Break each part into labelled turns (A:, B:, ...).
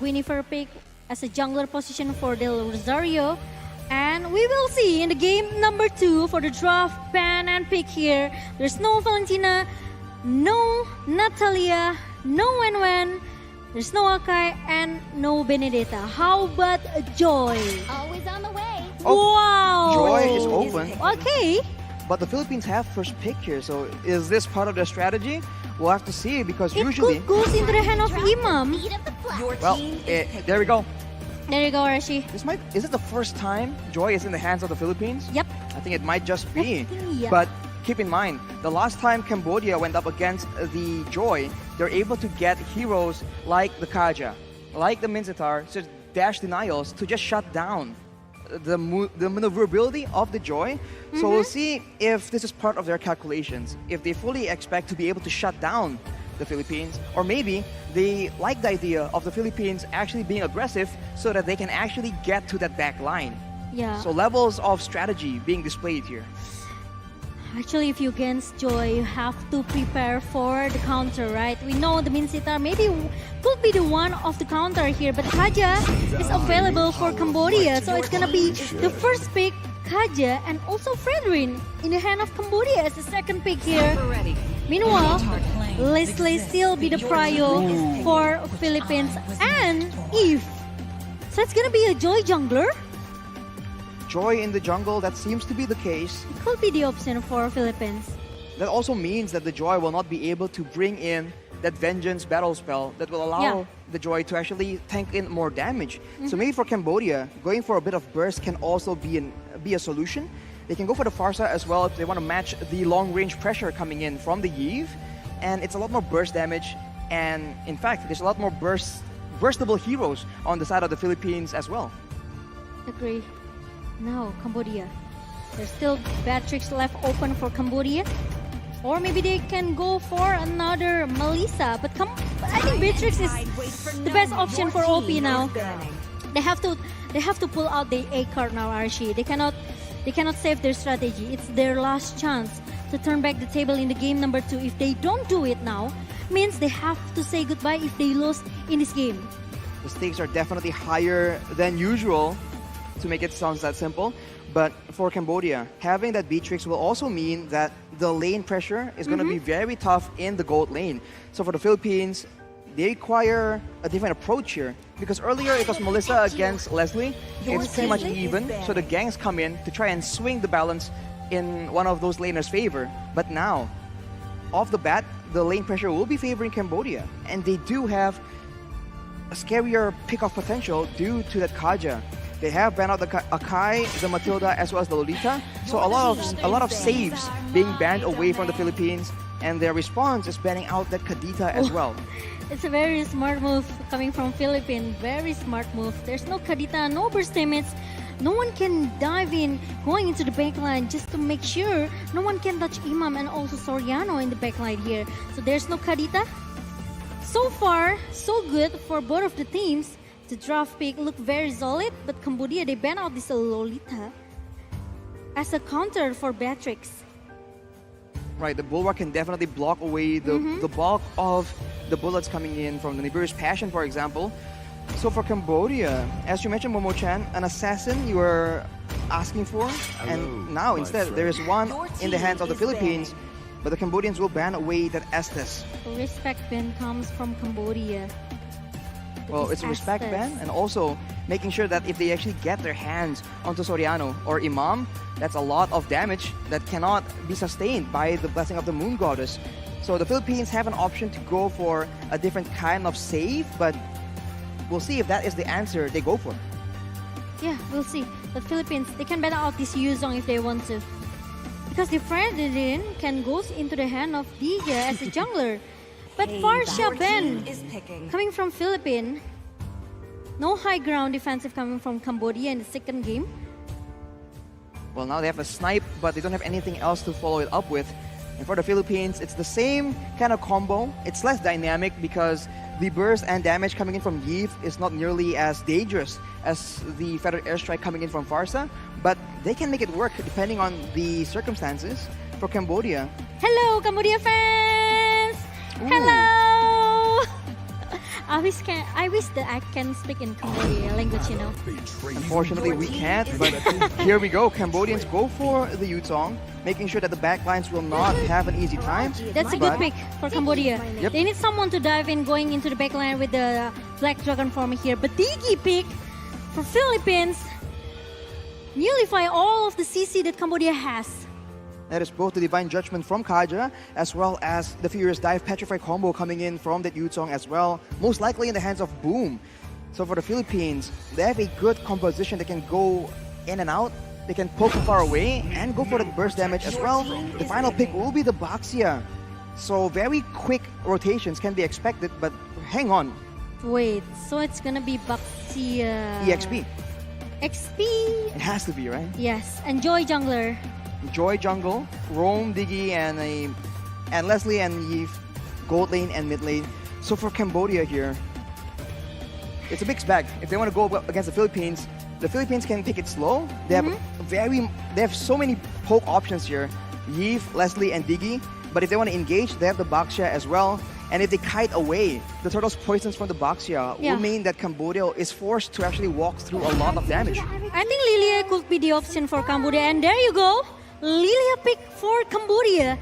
A: Guinevere pick as a jungler position for Del Rosario. And we will see in the game number 2 for the draft ban and pick here. There's no Valentina, no Natalia, no Wenwen, there's no Akai, and no Benedetta. How about Joy?
B: Always on the way.
C: Oh,
A: Wow!
C: Joy is open.
A: Okay.
C: But the Philippines have first pick here, so is this part of their strategy? We'll have to see because
A: It
C: usually...
A: could goes into the hand of Imam.
B: Speed of the flag.
C: Well, there we go.
A: There you go, Rashi.
C: Is it the first time Joy is in the hands of the Philippines?
A: Yep.
C: I think it might just be.
A: Yeah.
C: But keep in mind, the last time Cambodia went up against the Joy, they're able to get heroes like the Kaja, like the Minzitar, so dash denials to just shut down the maneuverability of the Joy. So we'll see if this is part of their calculations, if they fully expect to be able to shut down the Philippines, or maybe they like the idea of the Philippines actually being aggressive so that they can actually get to that back line.
A: Yeah.
C: So levels of strategy being displayed here.
A: Actually, if you're against Joy, you have to prepare for the counter, right? We know the Minzitar maybe could be the one of the counter here, but Kaja is available for Cambodia, so it's gonna be the first pick, Kaja, and also Fredrin in the hand of Cambodia as the second pick here. Meanwhile, Leslie still be the prio for Philippines and Eve. So it's gonna be a Joy jungler.
C: Joy in the jungle, that seems to be the case.
A: It could be the option for Philippines.
C: That also means that the Joy will not be able to bring in that Vengeance battle spell that will allow the Joy to actually tank in more damage. So maybe for Cambodia, going for a bit of burst can also be a solution. They can go for the Farsa as well if they want to match the long-range pressure coming in from the Yve. And it's a lot more burst damage. And in fact, there's a lot more burstable heroes on the side of the Philippines as well.
A: Agree. Now, Cambodia. There's still bad tricks left open for Cambodia. Or maybe they can go for another Melissa. But I think Beatrix is the best option for OP now. They have to pull out the A card now, Archie. They cannot save their strategy. It's their last chance to turn back the table in the game number 2. If they don't do it now, means they have to say goodbye if they lose in this game.
C: The stakes are definitely higher than usual, to make it sound that simple. But for Cambodia, having that Beatrix will also mean that the lane pressure is going to be very tough in the gold lane. So for the Philippines, they require a different approach here. Because earlier it was Melissa against Leslie. It's pretty much even. So the gangs come in to try and swing the balance in one of those laners' favor. But now, off the bat, the lane pressure will be favoring Cambodia. And they do have a scarier pick-off potential due to that Kaja. They have banned out the Akai, the Matilda, as well as the Lolita. So a lot of saves being banned away from the Philippines, and their response is banning out that Kadita as well.
A: It's a very smart move coming from Philippines. Very smart move. There's no Kadita, no burst damage. No one can dive in, going into the backline just to make sure no one can touch Imam and also Soriano in the backline here. So there's no Kadita. So far, so good for both of the teams. The draft pick looked very solid, but Cambodia, they ban out this Lolita as a counter for Beatrix.
C: Right, the Bulwark can definitely block away the bulk of the bullets coming in from the Nibiru's Passion, for example. So for Cambodia, as you mentioned, Momo-chan, an assassin you were asking for, and now instead there is one in the hands of the Philippines, but the Cambodians will ban away that Estes.
A: Respect ban comes from Cambodia.
C: Well, it's a respect ban, and also making sure that if they actually get their hands onto Soriano or Imam, that's a lot of damage that cannot be sustained by the Blessing of the Moon Goddess. So the Philippines have an option to go for a different kind of save, but we'll see if that is the answer they go for.
A: Yeah, we'll see. The Philippines, they can ban out this Yuzong if they want to. Because the Fredrin can go into the hand of Dija as a jungler. But Farsha Ben coming from Philippines. No high ground defensive coming from Cambodia in the second game.
C: Well, now they have a snipe, but they don't have anything else to follow it up with. And for the Philippines, it's the same kind of combo. It's less dynamic because the burst and damage coming in from Yve is not nearly as dangerous as the feathered airstrike coming in from Farsa. But they can make it work depending on the circumstances. For Cambodia.
A: Hello, Cambodia fans!
C: Ooh.
A: Hello! I wish that I can speak in Cambodia language, you know.
C: Unfortunately, we can't, but here we go. Cambodians go for the Yutong, making sure that the backlines will not have an easy time.
A: That's a good
C: But
A: pick for Cambodia.
C: Yep.
A: They need someone to dive in, going into the backline with the Black Dragon form here. But Digi pick for Philippines nullify all of the CC that Cambodia has.
C: That is both the Divine Judgment from Kaja, as well as the Furious Dive Petrify combo coming in from that Yutong as well, most likely in the hands of Boom. So for the Philippines, they have a good composition. They can go in and out, they can poke from far away, and go for the burst damage as well. The final pick will be the Baxia. So very quick rotations can be expected, but hang on,
A: Wait, so it's gonna be Baxia.
C: EXP.
A: XP.
C: It has to be, right?
A: Yes, enjoy jungler.
C: Joy Jungle, Rome, Diggy, and Leslie and Yves, gold lane and mid lane. So for Cambodia here, it's a mixed bag. If they want to go against the Philippines can take it slow. They have so many poke options here, Yves, Leslie, and Diggy. But if they want to engage, they have the Baxia as well. And if they kite away, the turtle's poisons from the Baxia
A: Yeah.
C: will mean that Cambodia is forced to actually walk through a lot of damage.
A: I think Lilia could be the option for Cambodia. And there you go. Lilia pick for Cambodia.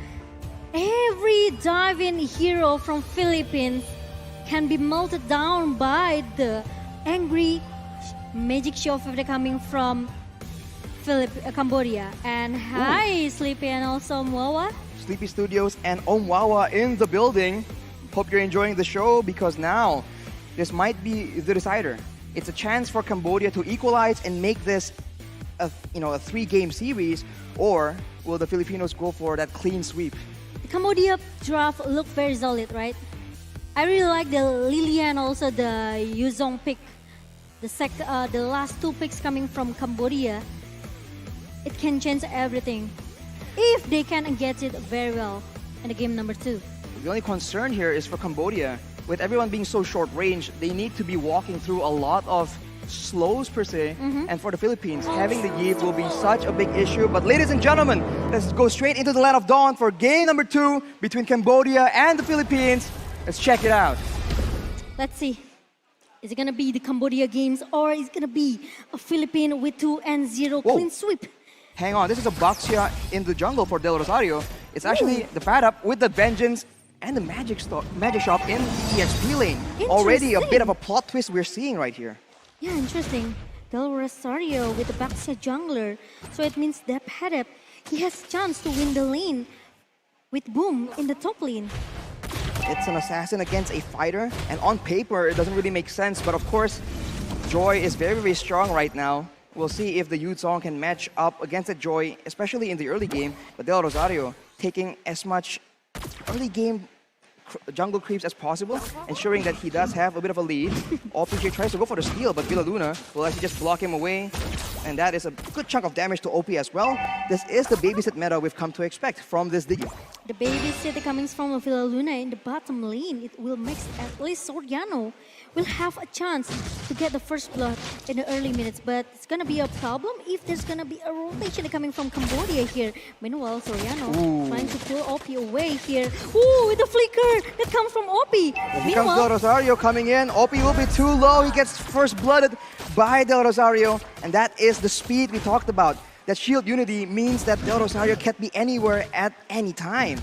A: Every dive-in hero from Philippines can be melted down by the angry magic show effect coming from Cambodia. And hi, Sleepy, and also Moa.
C: Sleepy Studios and Omwawa in the building. Hope you're enjoying the show because now this might be the decider. It's a chance for Cambodia to equalize and make this a 3-game series, or will the Filipinos go for that clean sweep?
A: The Cambodia draft looked very solid, right? I really like the Lilia and also the Yuzong pick. The last 2 picks coming from Cambodia. It can change everything if they can get it very well in the game number 2.
C: The only concern here is for Cambodia. With everyone being so short range, they need to be walking through a lot of slows per se. And for the Philippines, having the Yves will be such a big issue. But ladies and gentlemen, let's go straight into the land of dawn for game number 2 between Cambodia and the Philippines. Let's check it out.
A: Let's see. Is it gonna be the Cambodia games or is it gonna be a Philippine with 2-0
C: Whoa.
A: clean sweep?
C: Hang on, this is a Baxia in the jungle for Del Rosario. It's actually the Fat Up with the Vengeance and the Magic Shop in the EXP lane. Already a bit of a plot twist we're seeing right here.
A: Yeah, interesting. Del Rosario with the Baxia jungler. So it means that Padap, he has chance to win the lane with Boom in the top lane.
C: It's an assassin against a fighter, and on paper it doesn't really make sense, but of course Joy is very, very strong right now. We'll see if the Yutong can match up against the Joy, especially in the early game. But Del Rosario taking as much early game jungle creeps as possible, ensuring that he does have a bit of a lead. OPJ tries to go for the steal, but Villaluna will actually just block him away. And that is a good chunk of damage to OP as well. This is the babysit meta we've come to expect from this Diggy.
A: The babysitter coming from Villaluna in the bottom lane. It will make at least Soriano will have a chance to get the first blood in the early minutes. But it's gonna be a problem if there's gonna be a rotation coming from Cambodia here. Meanwhile, Soriano trying to pull OP away here. Ooh, with the flicker that comes from OP.
C: Here comes Del Rosario coming in. OP will be too low. He gets first blooded by Del Rosario. And that is the speed we talked about. That shield unity means that Del Rosario can't be anywhere at any time.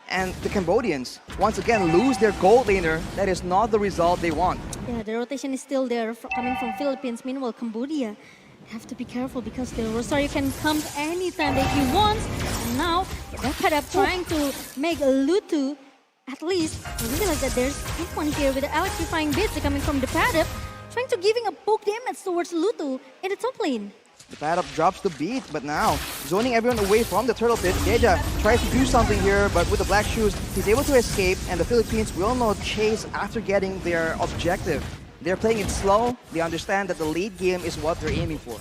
C: And the Cambodians, once again, lose their gold laner. That is not the result they want.
A: Yeah, the rotation is still there coming from Philippines. Meanwhile, Cambodia have to be careful because the Rosario can come anytime that he wants. And now, Mercapada trying to make Lutu at least realize that there's someone here with the electrifying bits coming from the Padap, trying to giving a poke damage towards Lutu in the top lane.
C: The Fat Up drops the beat, but now zoning everyone away from the turtle pit. Deja tries to do something here, but with the black shoes, he's able to escape, and the Philippines will not chase after getting their objective. They're playing it slow. They understand that the late game is what they're aiming for.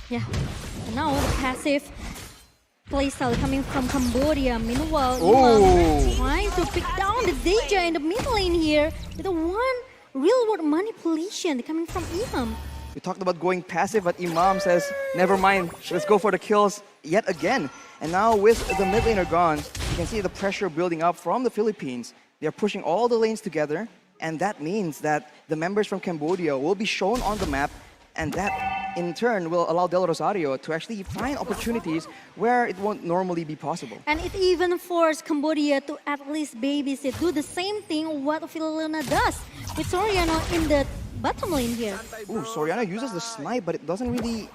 A: Yeah, and now the passive playstyle coming from Cambodia. Meanwhile, Imam trying to pick down the Deja in the mid lane here with a one real-world manipulation coming from Imam.
C: We talked about going passive, but Imam says, never mind, let's go for the kills yet again. And now with the mid laner gone, you can see the pressure building up from the Philippines. They're pushing all the lanes together. And that means that the members from Cambodia will be shown on the map, and that in turn will allow Del Rosario to actually find opportunities where it won't normally be possible.
A: And it even forced Cambodia to at least babysit, do the same thing what Filipina does with Soriano in the bottom lane here.
C: Ooh, Soriano uses the snipe, but it doesn't really...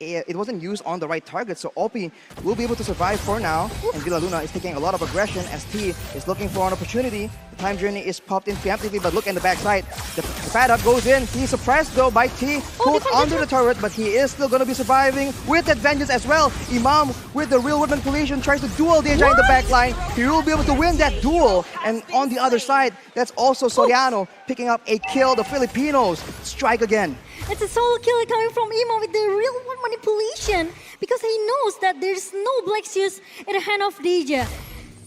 C: It wasn't used on the right target, so Opie will be able to survive for now. And Villa Luna is taking a lot of aggression as T is looking for an opportunity. The time journey is popped in preemptively, but look in the backside. The pad up goes in. He's suppressed though by T. Pulled under the turret, but he is still going to be surviving with that vengeance as well. Imam with the real wood manipulation tries to duel Deja in the backline. He will be able to win that duel. And on the other side, that's also Soriano picking up a kill. The Filipinos strike again.
A: It's a solo kill coming from Imo with the real one manipulation because he knows that there's no Black Shoes in the hand of Deja.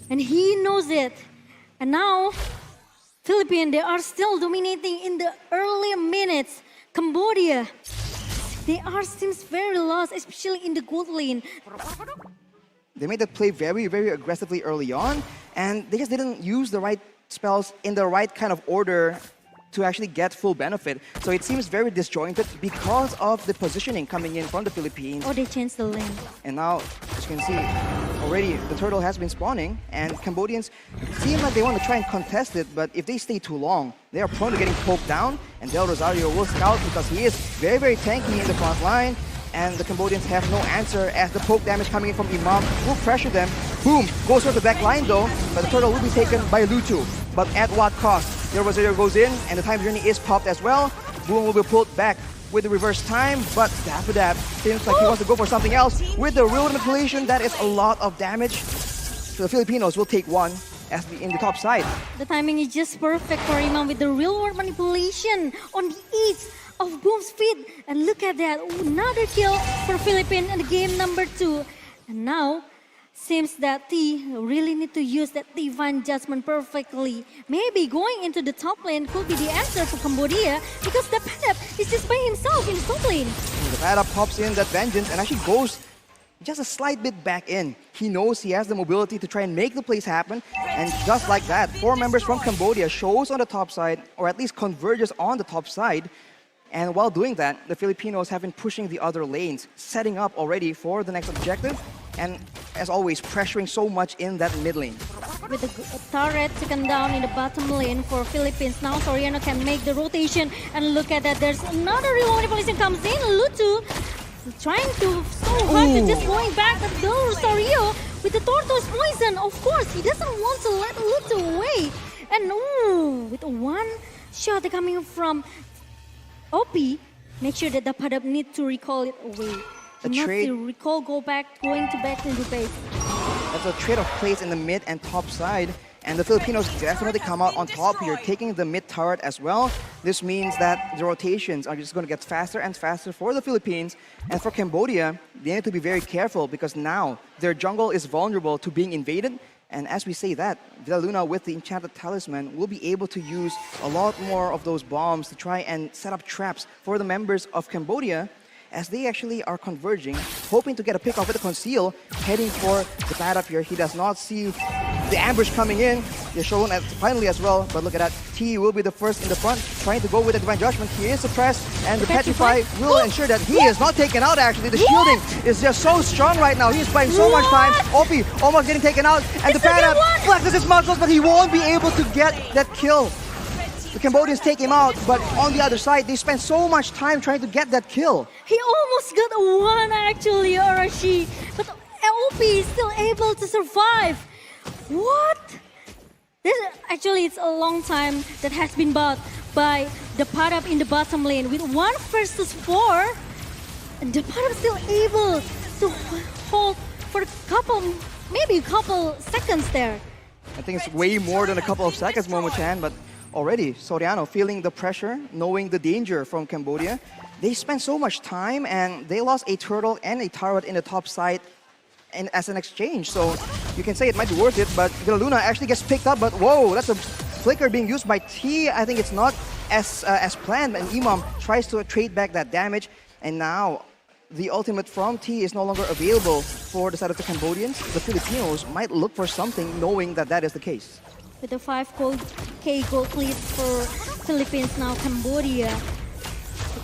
A: And he knows it. And now, Philippines, they are still dominating in the early minutes. Cambodia, they seems very lost, especially in the gold lane.
C: They made that play very, very aggressively early on, and they just didn't use the right spells in the right kind of order to actually get full benefit. So it seems very disjointed because of the positioning coming in from the Philippines.
A: Oh, they changed the lane.
C: And now, as you can see, already the turtle has been spawning, and Cambodians seem like they want to try and contest it, but if they stay too long, they are prone to getting poked down, and Del Rosario will scout because he is very, very tanky in the front line, and the Cambodians have no answer as the poke damage coming in from Imam will pressure them. Boom! Goes for the back line though, but the turtle will be taken by Lutu. But at what cost? Del Rosario goes in, and the time journey is popped as well. Boom will be pulled back with the reverse time, but Daffodab seems like he wants to go for something else. With the real manipulation, that is a lot of damage. So the Filipinos will take one as in the top side.
A: The timing is just perfect for Imam with the real world manipulation on the east of Boom's feet. And look at that, another kill for Philippines in game number 2. And now, seems that T really need to use that divine judgment perfectly. Maybe going into the top lane could be the answer for Cambodia because the Padap is just by himself in the top lane.
C: The Padap pops in that vengeance and actually goes just a slight bit back in. He knows he has the mobility to try and make the plays happen, and just like that, 4 members from Cambodia shows on the top side, or at least converges on the top side. And while doing that, the Filipinos have been pushing the other lanes, setting up already for the next objective, and as always, pressuring so much in that mid lane.
A: With the turret taken down in the bottom lane for Philippines, now Soriano can make the rotation, and look at that, there's another real manipulation comes in. Lutu trying to so hard to just going back, but Del Rosario with the tortoise poison. Of course, he doesn't want to let Lutu away. And with one shot coming from OP, make sure that the Padap need to recall it away.
C: A
A: He
C: trade-
A: must recall, going back into base.
C: That's a trade of plays in the mid and top side. And the Filipinos definitely come out on top here, taking the mid turret as well. This means that the rotations are just going to get faster and faster for the Philippines. And for Cambodia, they need to be very careful because now their jungle is vulnerable to being invaded. And as we say that, Villa Luna with the Enchanted Talisman will be able to use a lot more of those bombs to try and set up traps for the members of Cambodia as they actually are converging, hoping to get a pick off with the Conceal, heading for the pad up here. He does not see the ambush coming in. They're shown as finally as well, but look at that. T will be the first in the front, trying to go with the Divine Judgment. He is suppressed, and the Petrify will ensure that he is not taken out actually. The shielding is just so strong right now. He's buying so much time. Opie almost getting taken out, and the pad up flexes his muscles, but he won't be able to get that kill. The Cambodians take him out, but on the other side, they spend so much time trying to get that kill.
A: He almost got a 1 actually, Arashi, but OP is still able to survive. What? Actually, it's a long time that has been bought by the Padap in the bottom lane with 1 versus 4. And the Padap still able to hold for a couple, maybe a couple seconds there.
C: I think it's way more than a couple of seconds, Momo-chan, but already Soriano feeling the pressure, knowing the danger from Cambodia. They spent so much time and they lost a turtle and a turret in the top side and as an exchange. So you can say it might be worth it, but Villa Luna actually gets picked up, but whoa, that's a flicker being used by T. I think it's not as planned, and Imam tries to trade back that damage, and now the ultimate from T is no longer available for the side of the Cambodians. The Filipinos might look for something knowing that that is the case.
A: with the 5K gold lead for Philippines. Now Cambodia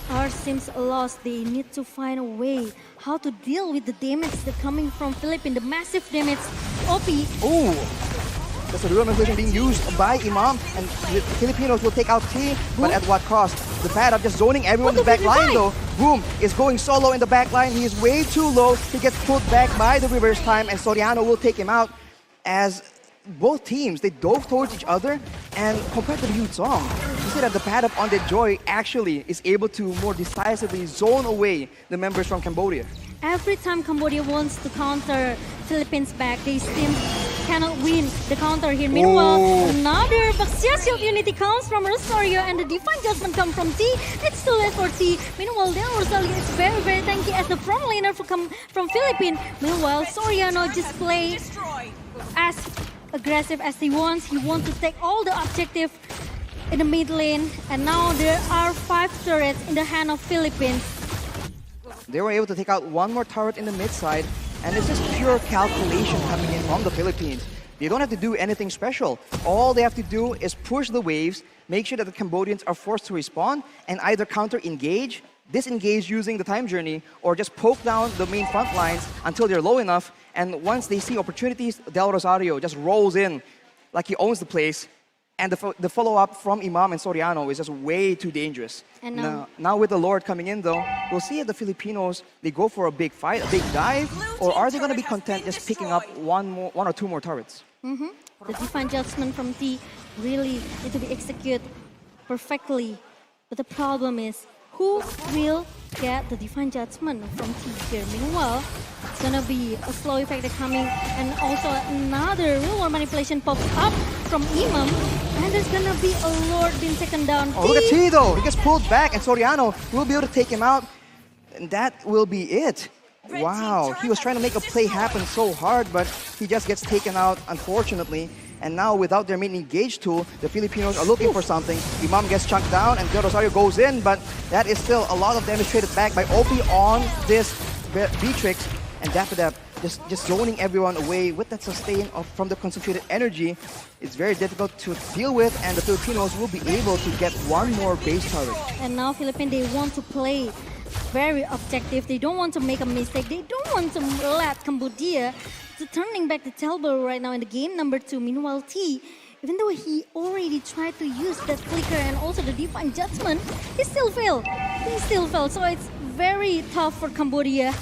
A: are seems lost. They need to find a way how to deal with the damage that coming from Philippines, the massive damage. OP.
C: Ooh, that's a real manipulation being used by Imam, and the Filipinos will take out T, but at what cost? The pad up just zoning everyone in the back line though. Boom is going solo in the back line. He is way too low. He gets pulled back by the reverse time, and Soriano will take him out as both teams, they dove towards each other, and compared to the Yu Song, you see that the pad up on the Joy actually is able to more decisively zone away the members from Cambodia.
A: Every time Cambodia wants to counter Philippines back, they still cannot win the counter here. Meanwhile, another Baxias of Unity comes from Rosario, and the Divine Judgment comes from T. It's too late for T. Meanwhile, then Rosario is very, very tanky as the front laner from Philippines. Meanwhile, Soriano just plays as aggressive as he wants. He wants to take all the objective in the mid lane, and now there are 5 turrets in the hand of Philippines.
C: They were able to take out one more turret in the mid side, and it's just pure calculation coming in from the Philippines. They don't have to do anything special. All they have to do is push the waves, make sure that the Cambodians are forced to respond, and either counter-engage, disengage using the time journey, or just poke down the main front lines until they're low enough. And once they see opportunities, Del Rosario just rolls in like he owns the place. And the follow-up from Imam and Soriano is just way too dangerous.
A: And
C: now with the Lord coming in though, we'll see if the Filipinos, they go for a big fight, a big dive, or are they going to be content just picking up one or two more turrets?
A: The Divine Judgment from T really need to be executed perfectly. But the problem is, who will get the Divine Judgment from T here? Meanwhile, it's gonna be a slow effect coming, and also another real world manipulation pops up from Imam, and there's gonna be a Lord being taken down.
C: Oh, look at T though, he gets pulled back, and Soriano will be able to take him out, and that will be it. Wow, he was trying to make a play happen so hard, but he just gets taken out, unfortunately. And now, without their main engage tool, the Filipinos are looking for something. Imam gets chunked down, and Del Rosario goes in, but that is still a lot of damage traded back by OP on this Beatrix. And Dappadap just zoning everyone away with that sustain from the concentrated energy. It's very difficult to deal with, and the Filipinos will be able to get one more base turret.
A: And now Philippines, they want to play very objective. They don't want to make a mistake. They don't want to let Cambodia to turning back the tailball right now in the game number 2. Meanwhile, T, even though he already tried to use that flicker and also the Divine Judgment, he still failed. So it's very tough for Cambodia.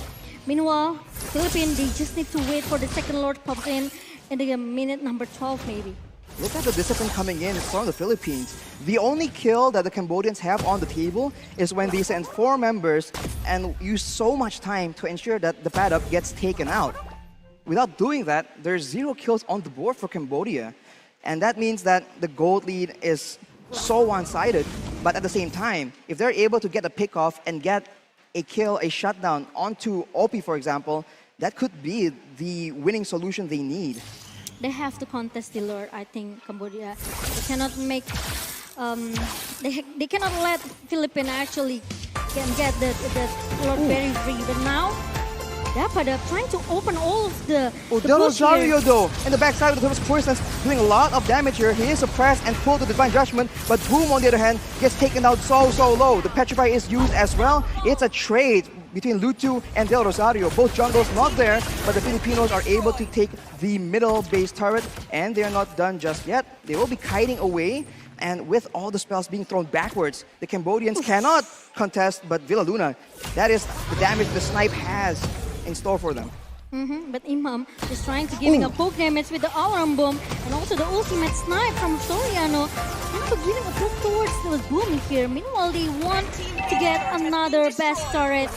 A: Meanwhile, Philippines, they just need to wait for the second Lord pops in the minute number 12 maybe.
C: Look at the discipline coming in from the Philippines. The only kill that the Cambodians have on the table is when they send 4 members and use so much time to ensure that the pad up gets taken out. Without doing that, there's 0 kills on the board for Cambodia. And that means that the gold lead is so one-sided. But at the same time, if they're able to get a pick-off and get a kill, a shutdown onto OP, for example, that could be the winning solution they need.
A: They have to contest the Lord, I think, Cambodia. They cannot make... they cannot let Philippines actually get the Lord very free. But now, Dappada trying to open all of the
C: Del
A: bush
C: Rosario
A: here.
C: though, in the backside of the first person, doing a lot of damage here. He is suppressed and pulled to Divine Judgment, but Boom, on the other hand, gets taken out so low. The Petrify is used as well. It's a trade between Lutu and Del Rosario. Both jungles not there, but the Filipinos are able to take the middle base turret, and they are not done just yet. They will be kiting away, and with all the spells being thrown backwards, the Cambodians cannot contest, but Villa Luna, that is the damage the snipe has in store for them.
A: But Imam is trying to giving a poke damage with the alarm bomb and also the ultimate snipe from Soriano. Trying to giving a poke towards the boom here. Meanwhile, they want to get another best turret.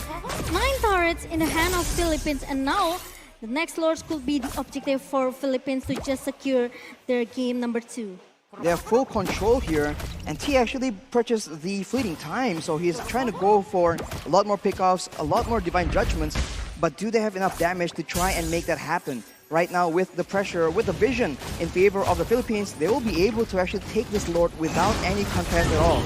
A: 9 turrets in the hand of Philippines, and now the next Lords could be the objective for Philippines to just secure their game number 2.
C: They have full control here, and T actually purchased the fleeting time, so he's trying to go for a lot more pickoffs, a lot more Divine Judgments, but do they have enough damage to try and make that happen? Right now, with the pressure, with the vision in favor of the Philippines, they will be able to actually take this Lord without any contest at all.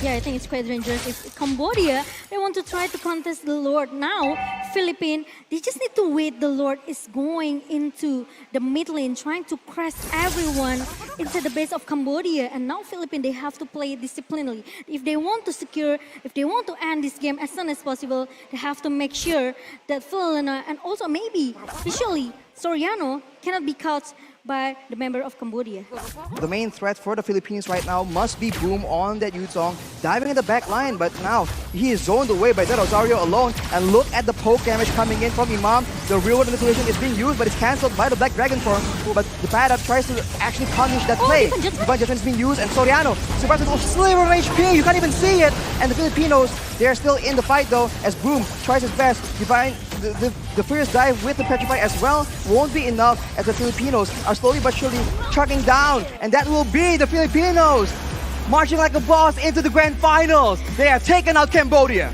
A: Yeah, I think it's quite dangerous. If Cambodia, they want to try to contest the Lord now, Philippines, they just need to wait. The Lord is going into the mid lane, trying to press everyone into the base of Cambodia. And now Philippines, they have to play disciplinedly. If they want to secure, if they want to end this game as soon as possible, they have to make sure that PHILIPINA and also maybe, especially Soriano, cannot be caught by the member of Cambodia.
C: The main threat for the Philippines right now must be Boom on that Yutong, diving in the back line, but now he is zoned away by that Rosario alone, and look at the poke damage coming in from Imam. The real world manipulation is being used, but it's cancelled by the Black Dragon form, but the Paddock tries to actually punish that play. Divine Judgment is being used, and Soriano survives with a sliver of HP, you can't even see it, and the Filipinos, they're still in the fight though, as Boom tries his best. Divine, the first dive with the Petrify as well won't be enough, as the Filipinos are slowly but surely chugging down, and that will be the Filipinos marching like a boss into the grand finals. They have taken out Cambodia.